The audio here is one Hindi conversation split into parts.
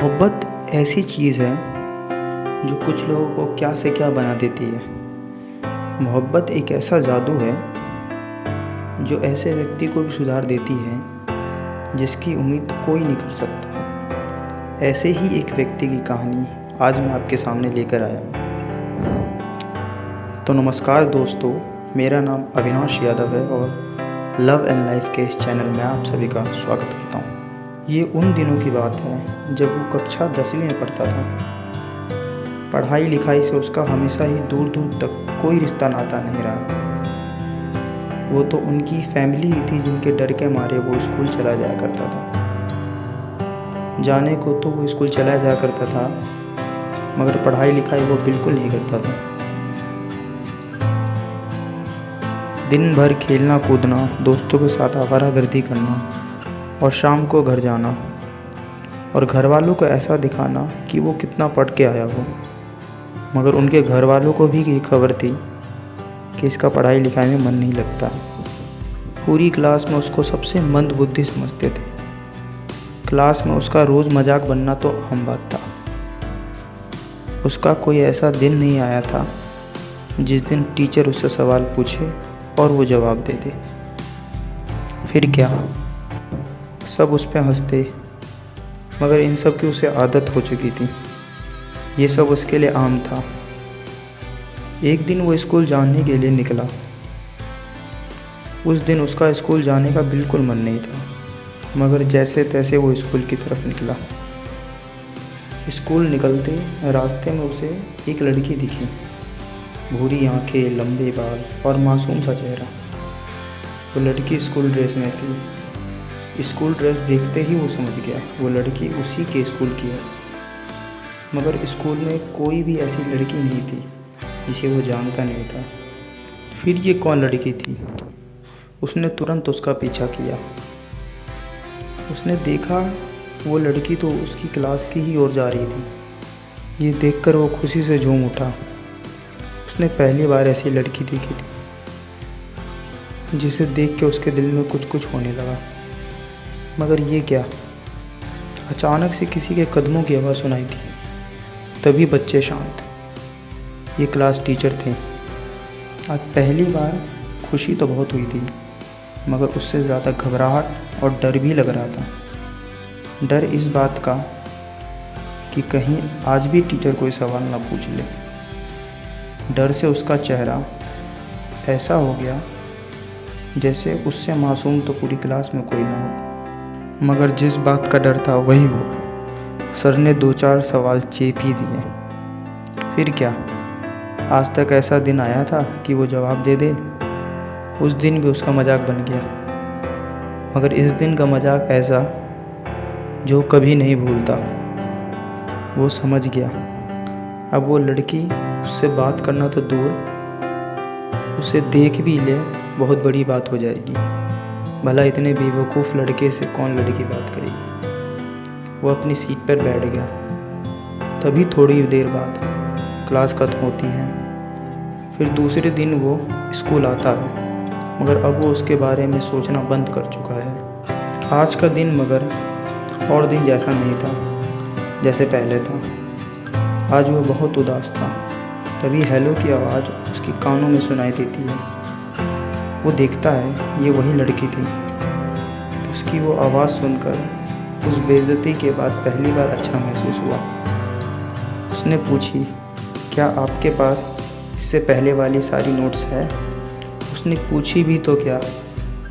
मोहब्बत ऐसी चीज़ है जो कुछ लोगों को क्या से क्या बना देती है। मोहब्बत एक ऐसा जादू है जो ऐसे व्यक्ति को भी सुधार देती है जिसकी उम्मीद कोई नहीं कर सकता। ऐसे ही एक व्यक्ति की कहानी आज मैं आपके सामने लेकर आया हूँ। तो नमस्कार दोस्तों, मेरा नाम अविनाश यादव है और लव एंड लाइफ के इस चैनल में आप सभी का स्वागत करता हूँ। ये उन दिनों की बात है जब वो कक्षा 10वीं में पढ़ता था। पढ़ाई लिखाई से उसका हमेशा ही दूर दूर तक कोई रिश्ता नाता नहीं रहा। वो तो उनकी फैमिली ही थी जिनके डर के मारे वो स्कूल चला जाया करता था। जाने को तो वो स्कूल चला जाया करता था, मगर पढ़ाई लिखाई वो बिल्कुल नहीं करता था। दिन भर खेलना कूदना, दोस्तों के साथ आवारागर्दी करना और शाम को घर जाना और घर वालों को ऐसा दिखाना कि वो कितना पढ़ के आया हो। मगर उनके घर वालों को भी ये खबर थी कि इसका पढ़ाई लिखाई में मन नहीं लगता। पूरी क्लास में उसको सबसे मंद बुद्धि समझते थे। क्लास में उसका रोज़ मजाक बनना तो आम बात था। उसका कोई ऐसा दिन नहीं आया था जिस दिन टीचर उससे सवाल पूछे और वो जवाब दे दे। फिर क्या, सब उस पर हंसते, मगर इन सब की उसे आदत हो चुकी थी। ये सब उसके लिए आम था। एक दिन वो स्कूल जाने के लिए निकला। उस दिन उसका स्कूल जाने का बिल्कुल मन नहीं था, मगर जैसे तैसे वो स्कूल की तरफ निकला। स्कूल निकलते रास्ते में उसे एक लड़की दिखी। भूरी आंखें, लंबे बाल और मासूम सा चेहरा। वो लड़की स्कूल ड्रेस में थी। स्कूल ड्रेस देखते ही वो समझ गया वो लड़की उसी के स्कूल की है। मगर स्कूल में कोई भी ऐसी लड़की नहीं थी जिसे वो जानता नहीं था। फिर ये कौन लड़की थी? उसने तुरंत उसका पीछा किया। उसने देखा वो लड़की तो उसकी क्लास की ही ओर जा रही थी। ये देखकर वो खुशी से झूम उठा। उसने पहली बार ऐसी लड़की देखी थी जिसे देख के उसके दिल में कुछ कुछ होने लगा। मगर ये क्या, अचानक से किसी के कदमों की आवाज़ सुनाई दी। तभी बच्चे शांत। ये क्लास टीचर थे। आज पहली बार खुशी तो बहुत हुई थी, मगर उससे ज़्यादा घबराहट और डर भी लग रहा था। डर इस बात का कि कहीं आज भी टीचर कोई सवाल ना पूछ ले। डर से उसका चेहरा ऐसा हो गया जैसे उससे मासूम तो पूरी क्लास में कोई ना हो। मगर जिस बात का डर था वही हुआ। सर ने 2-4 सवाल चेप ही दिए। फिर क्या, आज तक ऐसा दिन आया था कि वो जवाब दे दे। उस दिन भी उसका मजाक बन गया, मगर इस दिन का मजाक ऐसा जो कभी नहीं भूलता। वो समझ गया अब वो लड़की उससे बात करना तो दूर, उसे देख भी ले बहुत बड़ी बात हो जाएगी। भला इतने बेवकूफ़ लड़के से कौन लड़की बात करेगी। वो अपनी सीट पर बैठ गया। तभी थोड़ी देर बाद क्लास खत्म होती है। फिर दूसरे दिन वो स्कूल आता है, मगर अब वो उसके बारे में सोचना बंद कर चुका है। आज का दिन मगर और दिन जैसा नहीं था जैसे पहले था। आज वो बहुत उदास था। तभी हेलो की आवाज़ उसके कानों में सुनाई देती है। वो देखता है ये वही लड़की थी। उसकी वो आवाज़ सुनकर उस बेइज्जती के बाद पहली बार अच्छा महसूस हुआ। उसने पूछी, क्या आपके पास इससे पहले वाली सारी नोट्स है? उसने पूछी भी तो क्या,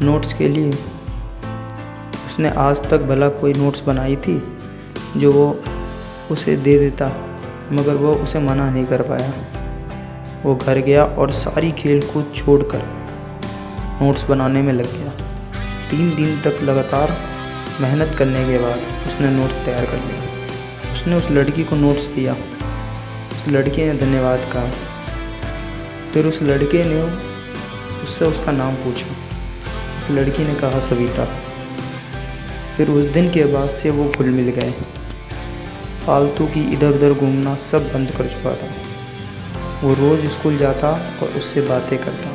नोट्स के लिए? उसने आज तक भला कोई नोट्स बनाई थी जो वो उसे दे देता, मगर वो उसे मना नहीं कर पाया। वो घर गया और सारी खेल कूद छोड़कर नोट्स बनाने में लग गया। 3 दिन तक लगातार मेहनत करने के बाद उसने नोट्स तैयार कर लिया। उसने उस लड़की को नोट्स दिया। उस लड़के ने धन्यवाद कहा। फिर उस लड़के ने उससे उसका नाम पूछा। उस लड़की ने कहा सविता। फिर उस दिन के बाद से वो घुल मिल गए। फालतू की इधर उधर घूमना सब बंद कर चुका था। वो रोज़ स्कूल जाता और उससे बातें करता।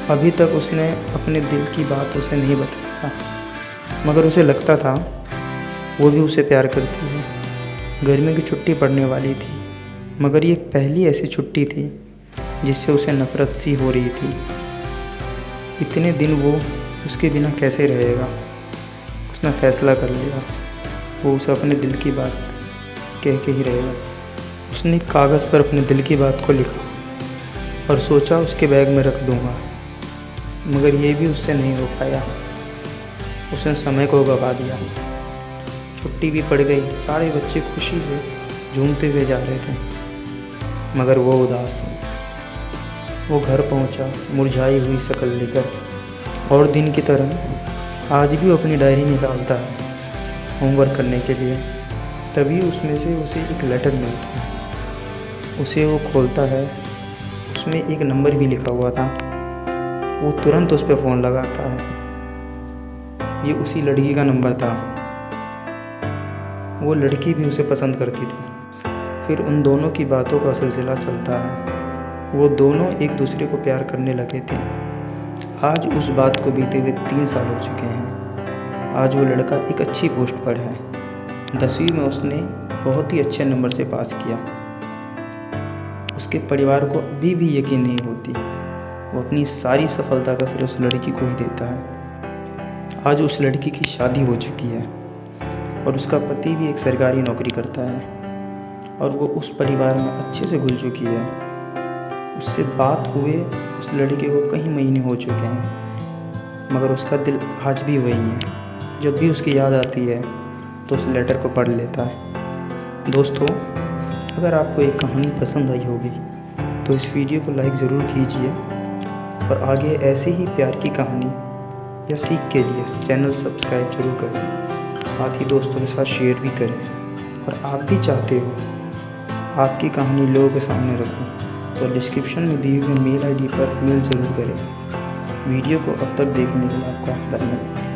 अभी तक उसने अपने दिल की बात उसे नहीं बताई था, मगर उसे लगता था वो भी उसे प्यार करती है। गर्मी की छुट्टी पड़ने वाली थी, मगर ये पहली ऐसी छुट्टी थी जिससे उसे नफ़रत सी हो रही थी। इतने दिन वो उसके बिना कैसे रहेगा। उसने फैसला कर लिया, वो उसे अपने दिल की बात कह के ही रहेगा। उसने कागज़ पर अपने दिल की बात को लिखा और सोचा उसके बैग में रख दूंगा, मगर ये भी उससे नहीं हो पाया। उसने समय को गवा दिया। छुट्टी भी पड़ गई, सारे बच्चे खुशी से झूमते हुए जा रहे थे, मगर वो उदास। वो घर पहुंचा मुरझाई हुई शक्ल लेकर, और दिन की तरह आज भी वो अपनी डायरी निकालता है होमवर्क करने के लिए। तभी उसमें से उसे एक लेटर मिलता है। उसे वो खोलता है, उसमें एक नंबर भी लिखा हुआ था। वो तुरंत उस पर फ़ोन लगाता है। ये उसी लड़की का नंबर था। वो लड़की भी उसे पसंद करती थी। फिर उन दोनों की बातों का सिलसिला चलता है। वो दोनों एक दूसरे को प्यार करने लगे थे। आज उस बात को बीते हुए 3 साल हो चुके हैं। आज वो लड़का एक अच्छी पोस्ट पर है। 10वीं में उसने बहुत ही अच्छे नंबर से पास किया। उसके परिवार को अभी भी यकीन नहीं होती। वो अपनी सारी सफलता का श्रेय उस लड़की को ही देता है। आज उस लड़की की शादी हो चुकी है और उसका पति भी एक सरकारी नौकरी करता है और वो उस परिवार में अच्छे से घुल चुकी है। उससे बात हुए उस लड़के को कई महीने हो चुके हैं, मगर उसका दिल आज भी वही है। जब भी उसकी याद आती है तो उस लेटर को पढ़ लेता है। दोस्तों, अगर आपको एक कहानी पसंद आई होगी तो इस वीडियो को लाइक ज़रूर कीजिए और आगे ऐसे ही प्यार की कहानी या सीख के लिए चैनल सब्सक्राइब जरूर करें। साथ ही दोस्तों के साथ शेयर भी करें। और आप भी चाहते हो आपकी कहानी लोगों के सामने रखूं तो डिस्क्रिप्शन में दिए हुए मेल आईडी पर मेल ज़रूर करें। वीडियो को अब तक देखने के लिए आपका धन्यवाद।